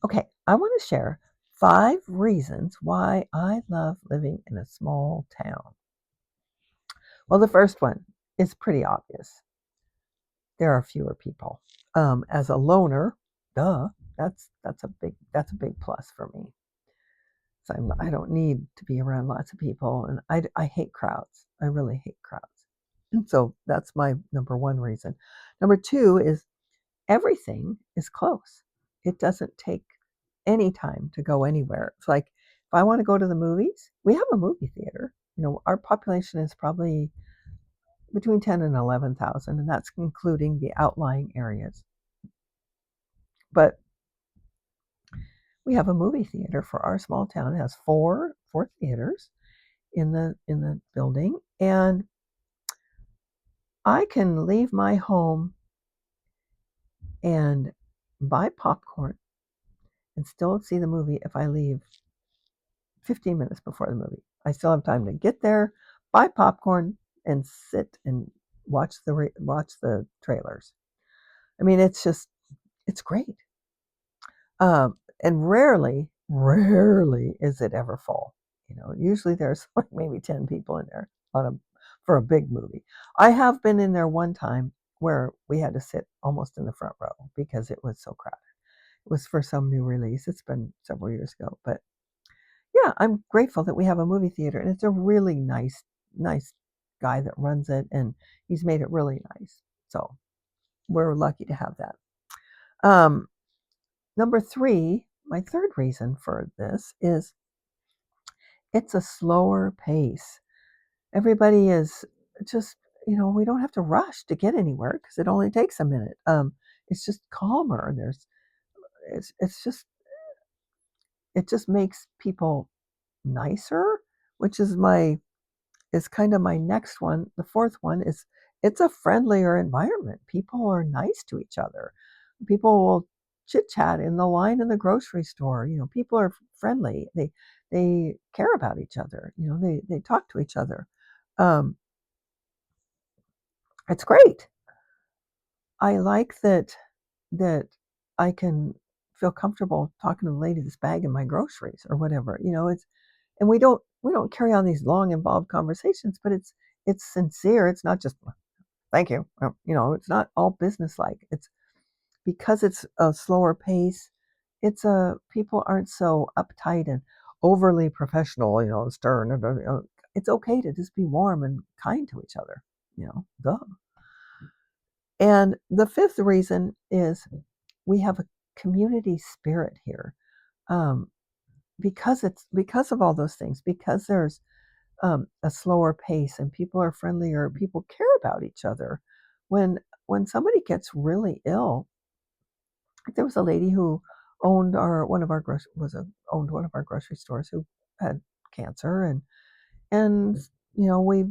Okay, I want to share 5 reasons why I love living in a small town. Well, the first one is pretty obvious. There are fewer people. As a loner, duh, that's a big plus for me. So I don't need to be around lots of people, and I hate crowds. I really hate crowds. And so that's my number one reason. Number two is everything is close. It doesn't take any time to go anywhere. It's like if I want to go to the movies, we have a movie theater. Our population is probably between 10 and 11,000, and that's including the outlying areas. But we have a movie theater for our small town. It has four theaters in the building, and I can leave my home and buy popcorn and still see the movie if I leave 15 minutes before the movie. I still have time to get there, buy popcorn, and sit and watch the trailers. I mean, it's great. And rarely is it ever full. Usually there's like maybe 10 people in there for a big movie. I have been in there one time where we had to sit almost in the front row because it was so crowded. It was for some new release. It's been several years ago, but yeah, I'm grateful that we have a movie theater, and it's a really nice guy that runs it, and he's made it really nice. So we're lucky to have that. Um, Number three, my third reason for this is it's a slower pace. Everybody is just, we don't have to rush to get anywhere because it only takes a minute. It's just calmer. It's just, it just makes people nicer, which is kind of my next one. The fourth one is it's a friendlier environment. People are nice to each other. People will chit chat in the line in the grocery store. People are friendly. They care about each other. They talk to each other. Um, it's great. I like that I can feel comfortable talking to the lady that's bagging my groceries or whatever. It's and we don't carry on these long involved conversations, but it's sincere. It's not just thank you. It's not all businesslike. It's because it's a slower pace. It's a people aren't so uptight and overly professional, stern. It's okay to just be warm and kind to each other. Duh. And the fifth reason is we have a community spirit here. Um, because of all those things, because there's a slower pace and people are friendlier, people care about each other. When somebody gets really ill, there was a lady who owned our one of our gro- was a, owned one of our grocery stores who had cancer, and we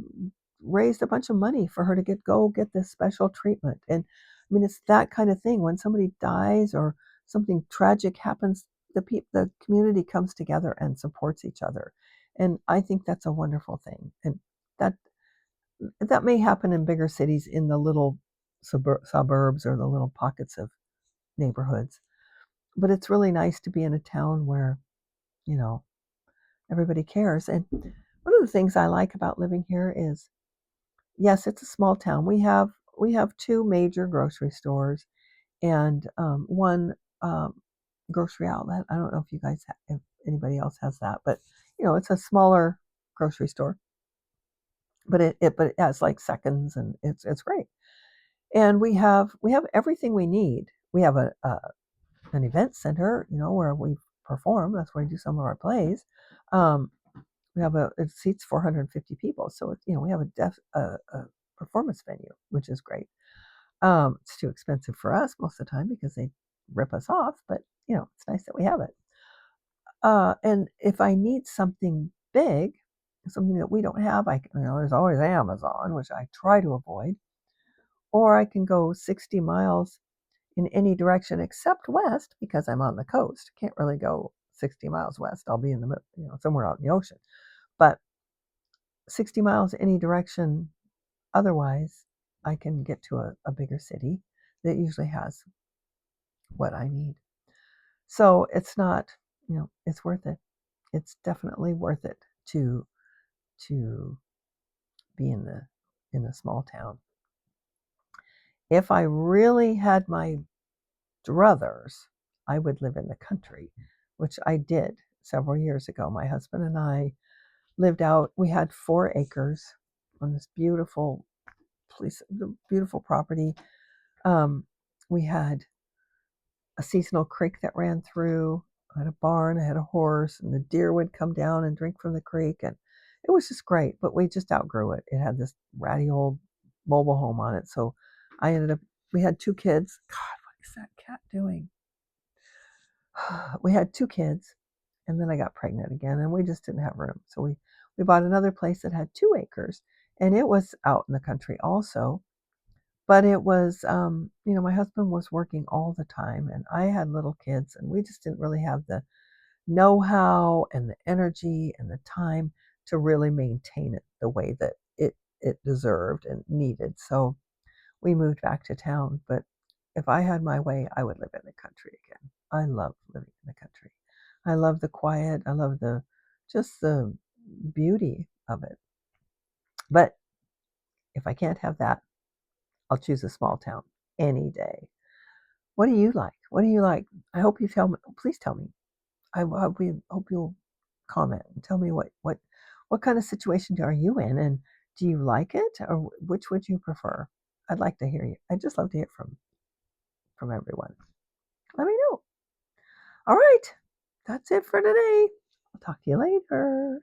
raised a bunch of money for her to get this special treatment. And I mean, it's that kind of thing. When somebody dies or something tragic happens, the community comes together and supports each other, and I think that's a wonderful thing. And that that may happen in bigger cities, in the little suburbs or the little pockets of neighborhoods, but it's really nice to be in a town where you know everybody cares. And one of the things I like about living here is, yes, it's a small town. We have two major grocery stores and one grocery outlet. I don't know if anybody else has that, but it's a smaller grocery store, but it has like seconds, and it's great. And we have everything we need. We have an event center, where we perform. That's where we do some of our plays. Um, it seats 450 people, so we have a performance venue, which is great. It's too expensive for us most of the time because they rip us off, but it's nice that we have it. And if I need something big, something that we don't have, there's always Amazon, which I try to avoid, or I can go 60 miles in any direction except west because I'm on the coast. Can't really go 60 miles west. I'll be in the somewhere out in the ocean. But 60 miles any direction otherwise, I can get to a bigger city that usually has what I need. So it's not, it's worth it. It's definitely worth it to to be in a small town. If I really had my druthers, I would live in the country, which I did several years ago. My husband and I lived out. We had 4 acres on this beautiful place, the beautiful property. Um, we had a seasonal creek that ran through. I had a barn, I had a horse, and the deer would come down and drink from the creek, and it was just great. But we just outgrew it. It had this ratty old mobile home on it, so I ended up. We had 2 kids. God, what is that cat doing? We had 2 kids, and then I got pregnant again, and we just didn't have room. So we bought another place that had 2 acres, and it was out in the country also. But it was, my husband was working all the time, and I had little kids, and we just didn't really have the know-how and the energy and the time to really maintain it the way that it deserved and needed. So we moved back to town. But if I had my way, I would live in the country again. I love living in the country. I love the quiet. I love the just the beauty of it. But if I can't have that, I'll choose a small town any day. What do you like? What do you like? I hope you tell me. Please tell me. I hope you'll comment and tell me what kind of situation are you in, and do you like it, or which would you prefer? I'd like to hear you. I'd just love to hear from everyone. Let me know. All right, that's it for today. I'll talk to you later.